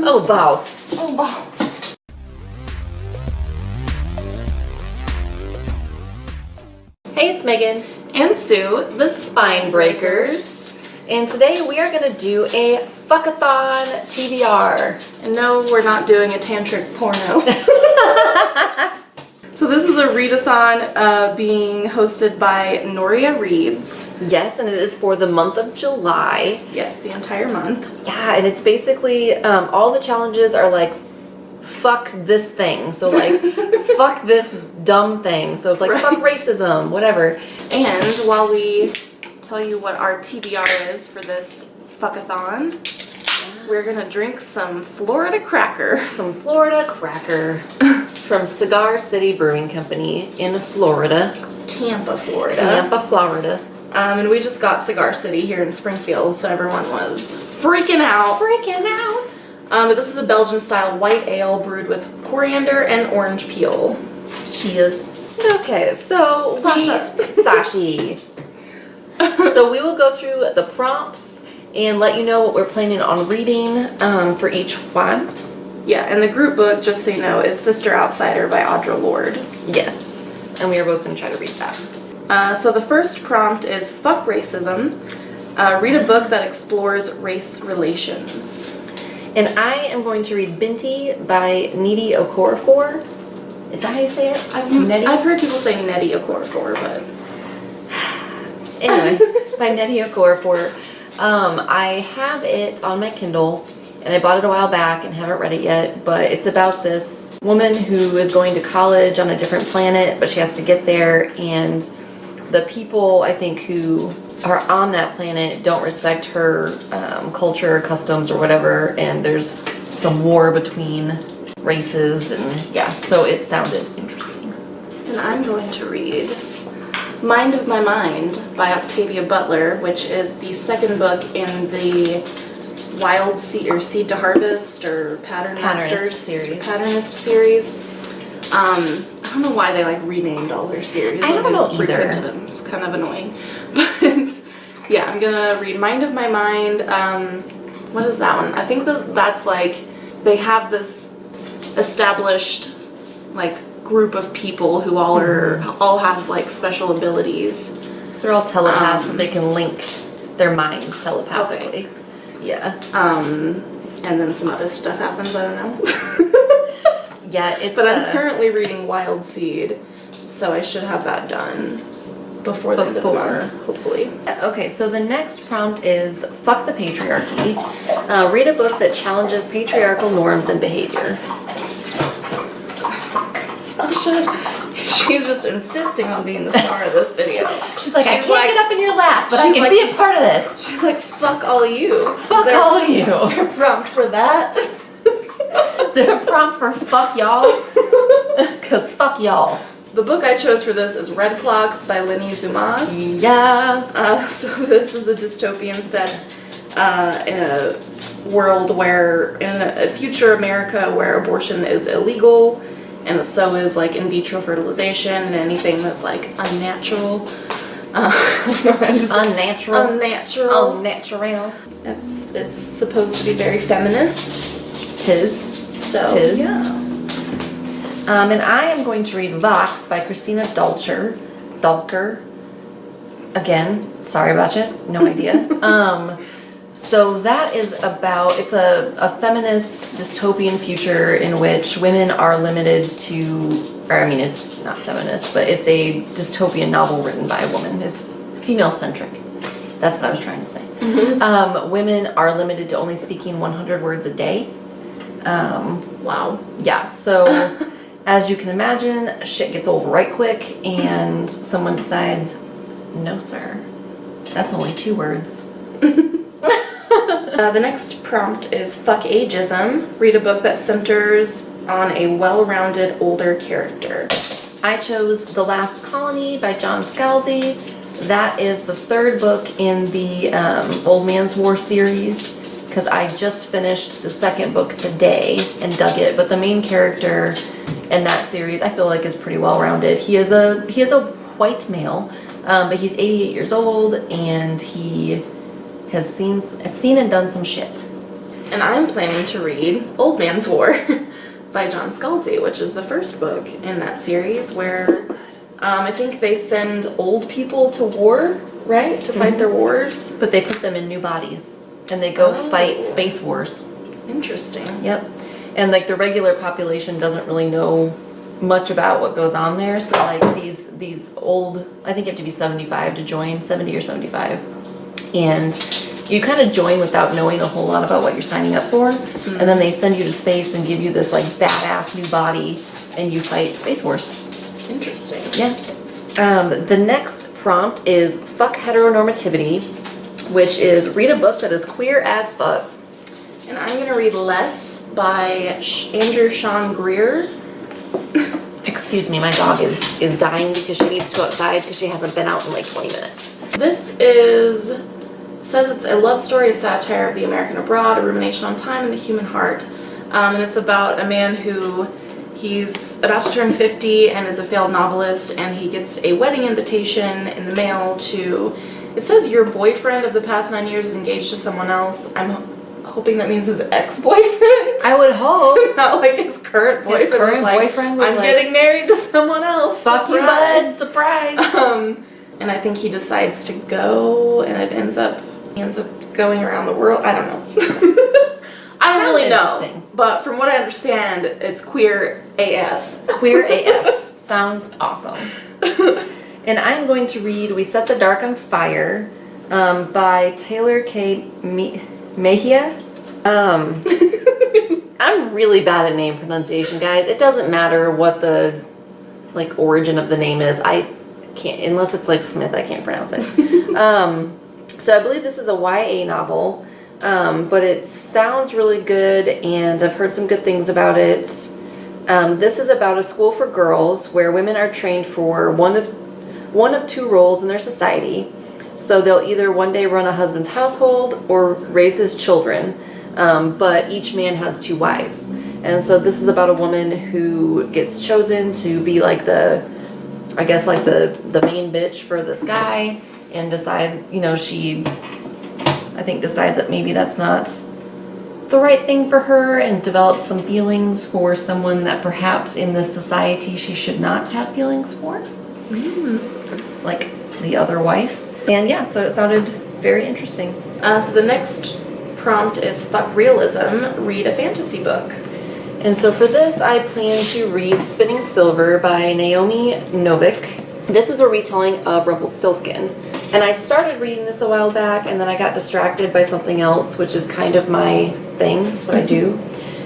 Oh, balls. Oh, balls. Hey, it's Megan And Sue, the Spine Breakers. and today we are going to do a FuckAthon TBR. And no, we're not doing a tantric porno. So this is a readathon being hosted by Noria Reads. Yes, and it is for the month of July. Yes, the entire month. Yeah, and it's basically, all the challenges are like, fuck this thing. So like, fuck this dumb thing. So it's like, fuck racism, whatever. And while we tell you what our TBR is for this FuckAthon, we're gonna drink some Florida Cracker. Some Florida Cracker from Cigar City Brewing Company in Florida. Tampa, Florida. Tampa, Florida. And we just got Cigar City here in Springfield, so everyone was freaking out. But this is a Belgian-style white ale brewed with coriander and orange peel. Cheers. Okay, so Sasha. Sashi. So we will go through the prompts and let you know what we're planning on reading for each one. Yeah, and the group book, just so you know, is Sister Outsider by Audre Lorde. Yes, and we are both going to try to read that. So the first prompt is Fuck Racism. Read a book that explores race relations. And I am going to read Binti by Nnedi Okorafor. Is that how you say it? I've heard people say Nnedi Okorafor, but... Anyway, by Nnedi Okorafor. I have it on my Kindle, and I bought it a while back and haven't read it yet, but it's about this woman who is going to college on a different planet, but she has to get there, and the people, I think, who are on that planet don't respect her culture, customs, or whatever, and there's some war between races, and yeah, so it sounded interesting. And I'm going to read Mind of My Mind by Octavia Butler, which is the second book in the Wild Seed or Seed to Harvest or Patternist series. I don't know why they like renamed all their series. I don't know either. Reprinted them. It's kind of annoying. But yeah, I'm gonna read Mind of My Mind. What is that one? I think that's like they have this established like group of people who all have like special abilities. They're all telepaths, and they can link their minds telepathically. Okay. Yeah. And then some other stuff happens, I don't know. Yeah, it's... But I'm currently reading Wild Seed, so I should have that done before the end of the month, hopefully. Okay, so the next prompt is Fuck the Patriarchy. Read a book that challenges patriarchal norms and behavior. Sasha, she's just insisting on being the star of this video. She's like, I can't get up in your lap, but I can be a part of this. She's like, fuck all of you. Fuck all of you. Is there a prompt for that? Is there a prompt for fuck y'all? Because fuck y'all. The book I chose for this is Red Clocks by Lenny Zumas. Yes. So this is a dystopian set in a world where, in a future America where abortion is illegal, and so is like in vitro fertilization and anything that's like unnatural. Unnatural. Unnatural. It's supposed to be very feminist. Tis. So, Tis. yeah. And I am going to read Vox by Christina Dalker. Again, sorry about you, no idea. So that is about, it's a feminist dystopian future in which women are limited to, or I mean it's not feminist, but it's a dystopian novel written by a woman. It's female-centric. That's what I was trying to say. Mm-hmm. Women are limited to only speaking 100 words a day. Wow. Yeah, so as you can imagine, shit gets old right quick and someone decides, no sir, that's only 2 words. The next prompt is Fuck Ageism. Read a book that centers on a well-rounded older character. I chose The Last Colony by John Scalzi. That is the 3rd book in the Old Man's War series, because I just finished the 2nd book today and dug it. But the main character in that series I feel like is pretty well-rounded. He is a white male, but he's 88 years old and he has seen and done some shit. And I'm planning to read Old Man's War by John Scalzi, which is the first book in that series where I think they send old people to war, right? To fight their wars. But they put them in new bodies and they go fight space wars. Interesting. Yep. And like the regular population doesn't really know much about what goes on there. So like these old, I think you have to be 75 to join, 70 or 75. And you kind of join without knowing a whole lot about what you're signing up for. And then they send you to space and give you this like badass new body and you fight space wars. Interesting. Yeah. The next prompt is Fuck Heternormativity, which is read a book that is queer as fuck. And I'm going to read Less by Andrew Sean Greer. Excuse me, my dog is dying because she needs to go outside because she hasn't been out in like 20 minutes. This says it's a love story, a satire of the American abroad, a rumination on time and the human heart. And it's about a man who he's about to turn 50 and is a failed novelist, and he gets a wedding invitation in the mail to, it says your boyfriend of the past 9 years is engaged to someone else. I'm hoping that means his ex-boyfriend. I would hope. Not like his current boyfriend. His current was like, boyfriend was I'm like, getting married to someone else. Fuck you, bud. Surprise. And I think he decides to go, and he ends up going around the world. I don't know. I don't really know. But from what I understand, it's queer AF. Queer AF. Sounds awesome. And I'm going to read We Set the Dark on Fire by Taylor K. Mejia. I'm really bad at name pronunciation, guys. It doesn't matter what the like origin of the name is. I can't, unless it's like Smith, I can't pronounce it. So I believe this is a YA novel, but it sounds really good and I've heard some good things about it. This is about a school for girls where women are trained for one of two roles in their society. So they'll either one day run a husband's household or raise his children, but each man has two wives. And so this is about a woman who gets chosen to be like the main bitch for this guy, and decide, she, I think, decides that maybe that's not the right thing for her, and develops some feelings for someone that perhaps in this society she should not have feelings for. Like the other wife. And yeah, so it sounded very interesting. So the next prompt is Fuck Realism, read a fantasy book. And so for this, I plan to read Spinning Silver by Naomi Novik. This is a retelling of Rumpelstiltskin. And I started reading this a while back, and then I got distracted by something else, which is kind of my thing. It's what I do.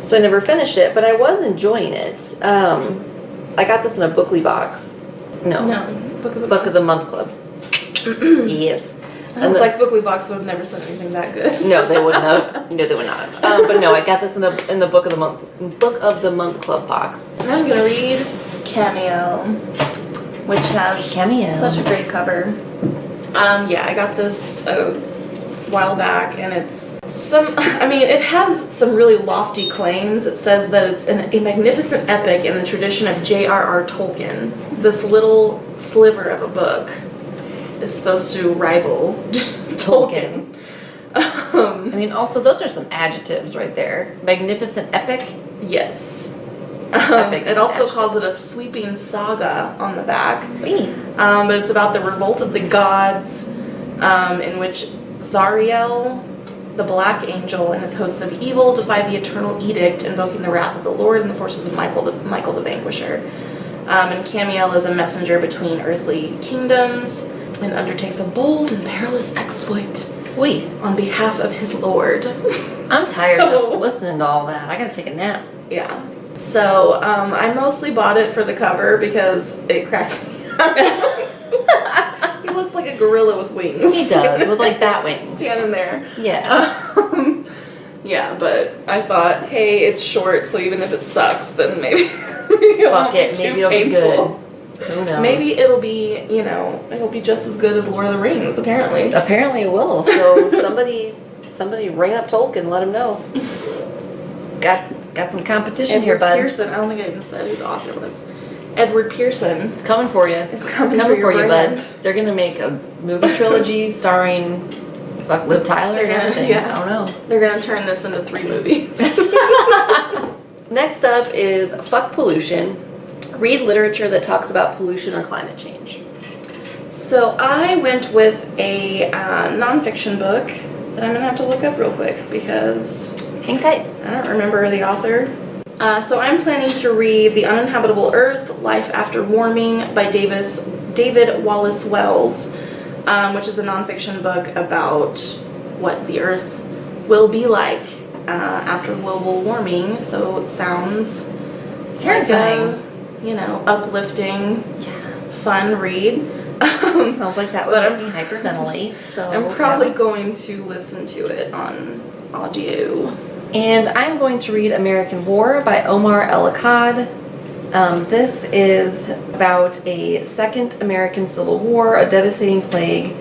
So I never finished it, but I was enjoying it. I got this in a Bookly box. No, Book of the Month Club. Yes. And it's like Bookly box would have never said anything that good. No, they wouldn't have. No, they would not have. But no, I got this in the Book of the Month Club box. And I'm gonna read Cameo, which has such a great cover. Yeah, I got this a while back, and it has some really lofty claims. It says that it's a magnificent epic in the tradition of J.R.R. Tolkien. This little sliver of a book is supposed to rival Tolkien. Also those are some adjectives right there. Magnificent epic. Yes. Epic it also calls it a sweeping saga on the back. Oui. But it's about the revolt of the gods, in which Zariel, the Black Angel, and his hosts of evil defy the eternal edict, invoking the wrath of the Lord and the forces of Michael the Vanquisher. And Camiel is a messenger between earthly kingdoms and undertakes a bold and perilous exploit on behalf of his lord. I'm tired of just listening to all that. I gotta take a nap. Yeah. So I mostly bought it for the cover because it cracked me up. He looks like a gorilla with wings. He does, with like bat wings. Standing there. Yeah. Yeah, but I thought, hey, it's short, so even if it sucks, then maybe Fuck it, maybe it'll be good. Who knows? Maybe it'll be, it'll be just as good as Lord of the Rings, apparently. Apparently it will. So somebody ring up Tolkien, let him know. Got some competition here, bud. Pearson, I don't think I even said who the author was. Edward Pearson. It's coming for you. It's coming for you, bud. They're gonna make a movie trilogy starring Fuck Liv Tyler and They're gonna- everything. yeah. I don't know. They're gonna turn this into 3 movies. Next up is Fuck Pollution. Read literature that talks about pollution or climate change. So I went with a nonfiction book that I'm gonna have to look up real quick because Hang tight. I don't remember the author. So I'm planning to read The Uninhabitable Earth, Life After Warming by David Wallace Wells, which is a nonfiction book about what the Earth will be like after global warming. So it sounds Terrifying. like a, uplifting, fun read. Sounds like that would But make me hyperventilate. So I'm probably going to listen to it on audio. And I'm going to read American War by Omar El-Akkad. This is about a second American Civil War, a devastating plague,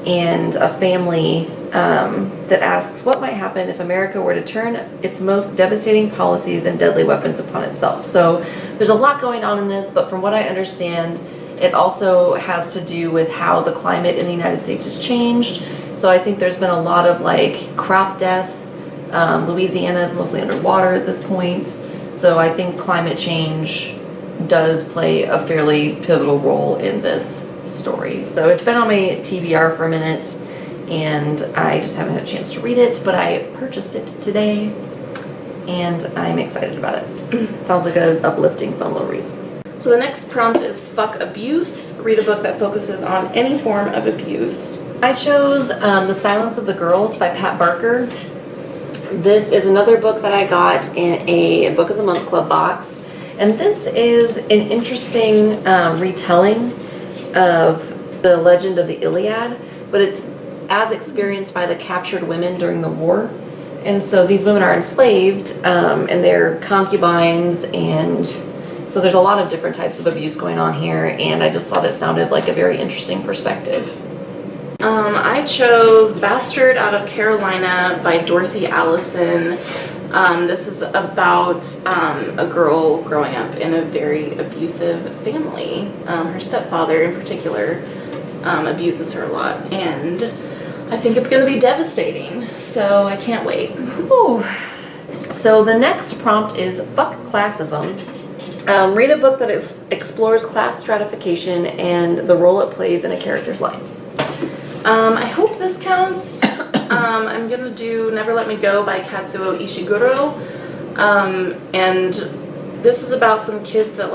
and a family that asks what might happen if America were to turn its most devastating policies and deadly weapons upon itself. So there's a lot going on in this, but from what I understand, it also has to do with how the climate in the United States has changed. So I think there's been a lot of crop death. Louisiana is mostly underwater at this point. So I think climate change does play a fairly pivotal role in this story. So it's been on my TBR for a minute and I just haven't had a chance to read it, but I purchased it today and I'm excited about it. Sounds like an uplifting, fun little read. So the next prompt is Fuck Abuse. Read a book that focuses on any form of abuse. I chose The Silence of the Girls by Pat Barker. This is another book that I got in a Book of the Month Club box. And this is an interesting retelling of the legend of the Iliad, but it's as experienced by the captured women during the war. And so these women are enslaved and they're concubines, and so there's a lot of different types of abuse going on here, and I just thought it sounded like a very interesting perspective. I chose Bastard Out of Carolina by Dorothy Allison. This is about a girl growing up in a very abusive family. Her stepfather in particular abuses her a lot, and I think it's going to be devastating, so I can't wait. Ooh. So the next prompt is Fuck Classism. Read a book that explores class stratification and the role it plays in a character's life. I hope this counts. I'm gonna do Never Let Me Go by Kazuo Ishiguro. And this is about some kids that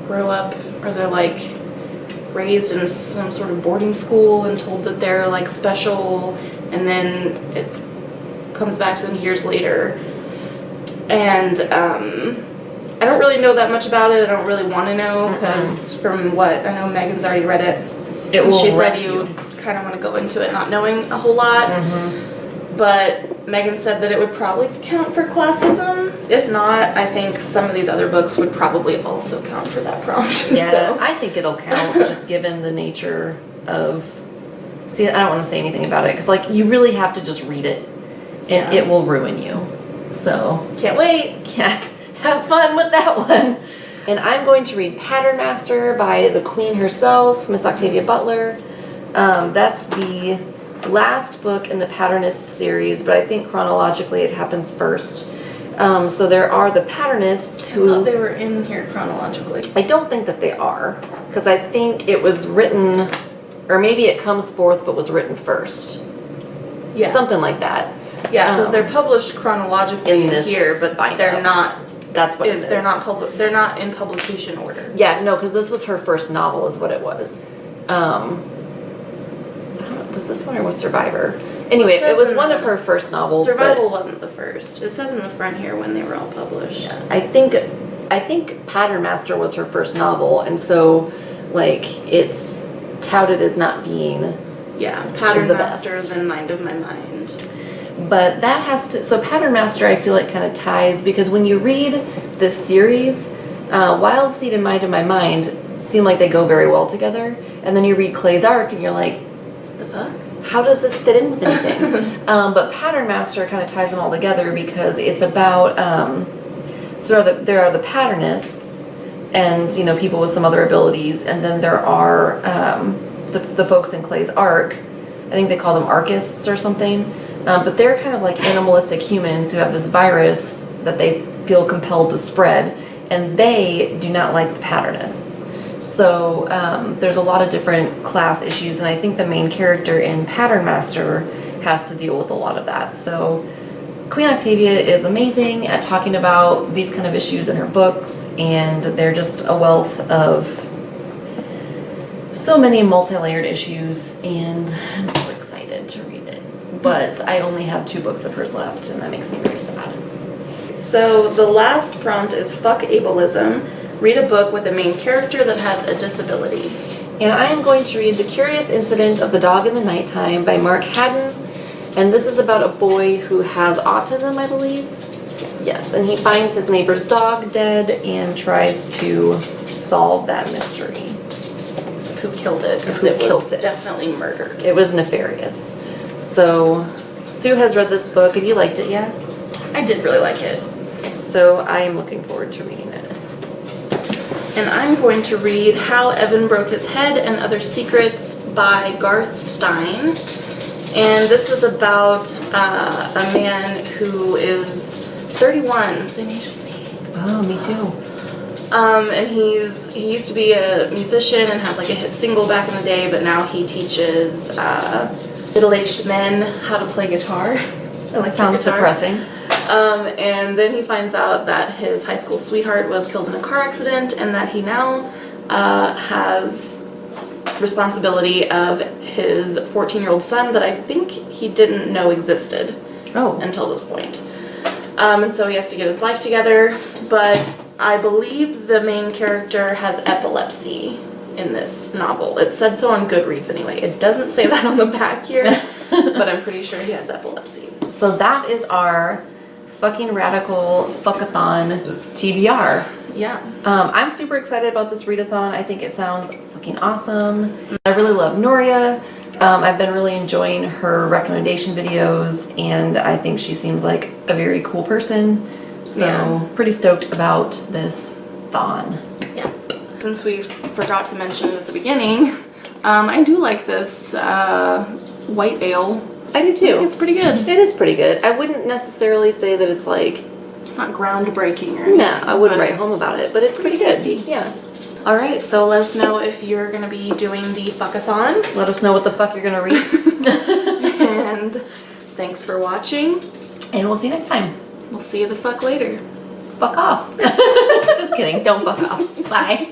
grow up, or they're raised in some sort of boarding school and told that they're special, and then it comes back to them years later. And I don't really know that much about it. I don't really want to know, because from what I know, Megan's already read it. She said you kind of want to go into it not knowing a whole lot. But Megan said that it would probably count for classism. If not, I think some of these other books would probably also count for that prompt. Yeah, So. I think it'll count, just given the nature of... See, I don't want to say anything about it, because you really have to just read it, and it will ruin you. So... Can't wait. Yeah, have fun with that one. And I'm going to read Pattern Master by the Queen herself, Miss Octavia Butler. That's the last book in the Patternist series, but I think chronologically it happens first. So there are the Patternists who... I thought they were in here chronologically. I don't think that they are, because I think it was written, or maybe it comes forth but was written first. Yeah. Something like that. Yeah, because they're published chronologically in this here, but they're not. That's what it is. They're not They're not in publication order. Yeah, no, because this was her first novel, is what it was. Was this one or was Survivor? Anyway, it was one of her first novels. Survival wasn't the first. It says in the front here when they were all published. Yeah, I think Pattern Master was her first novel, and so it's touted as not being Pattern the Masters best. and Mind of My Mind. But that has to, so Pattern Master I feel kind of ties, because when you read this series, Wild Seed and Mind of My Mind seem like they go very well together, and then you read Clay's Arc and you're like, The fuck? how does this fit in with anything? But Pattern Master kind of ties them all together, because it's about, there are the Patternists, and people with some other abilities, and then there are the folks in Clay's Arc, think they call them archists or something. But they're kind of like animalistic humans who have this virus that they feel compelled to spread, and they do not like the patternists. So there's a lot of different class issues, and I think the main character in Pattern Master has to deal with a lot of that. So Queen Octavia is amazing at talking about these kind of issues in her books, and they're just a wealth of so many multi-layered issues, and I'm so excited to read it. But I only have 2 books of hers left, and that makes me very sad. So the last prompt is fuck ableism. Read a book with a main character that has a disability. And I am going to read The Curious Incident of the Dog in the Nighttime by Mark Haddon. And this is about a boy who has autism, I believe. Yes, and he finds his neighbor's dog dead and tries to solve that mystery. Who killed it? Because Who it killed was it. definitely murdered. It was nefarious. So Sue has read this book. Have you liked it yet? I did really like it. So I am looking forward to reading it. And I'm going to read How Evan Broke His Head and Other Secrets by Garth Stein. And this is about a man who is 31, same age as me. Oh, me too. And he used to be a musician and had like a hit single back in the day, but now he teaches middle-aged men how to play guitar. That sounds depressing. And then he finds out that his high school sweetheart was killed in a car accident, and that he now has responsibility of his 14-year-old son that I think he didn't know existed until this point. And so he has to get his life together, but I believe the main character has epilepsy in this novel. It said so on Goodreads anyway. It doesn't say that on the back here, but I'm pretty sure he has epilepsy. So that is our fucking radical FuckAthon TBR. Yeah. I'm super excited about this readathon. I think it sounds fucking awesome. I really love Noria. I've been really enjoying her recommendation videos, and I think she seems like a very cool person. So pretty stoked about this thon. Yeah. Since we forgot to mention at the beginning, I do like this white ale. I do too. It's pretty good. It is pretty good. I wouldn't necessarily say that it's like... It's not groundbreaking or anything. No, I wouldn't write home about it, but it's pretty good. tasty. Yeah. All right, so let us know if you're going to be doing the FuckAthon. Let us know what the fuck you're gonna read. And thanks for watching. And we'll see you next time. We'll see you the fuck later. Fuck off. Just kidding. Don't fuck off. Bye.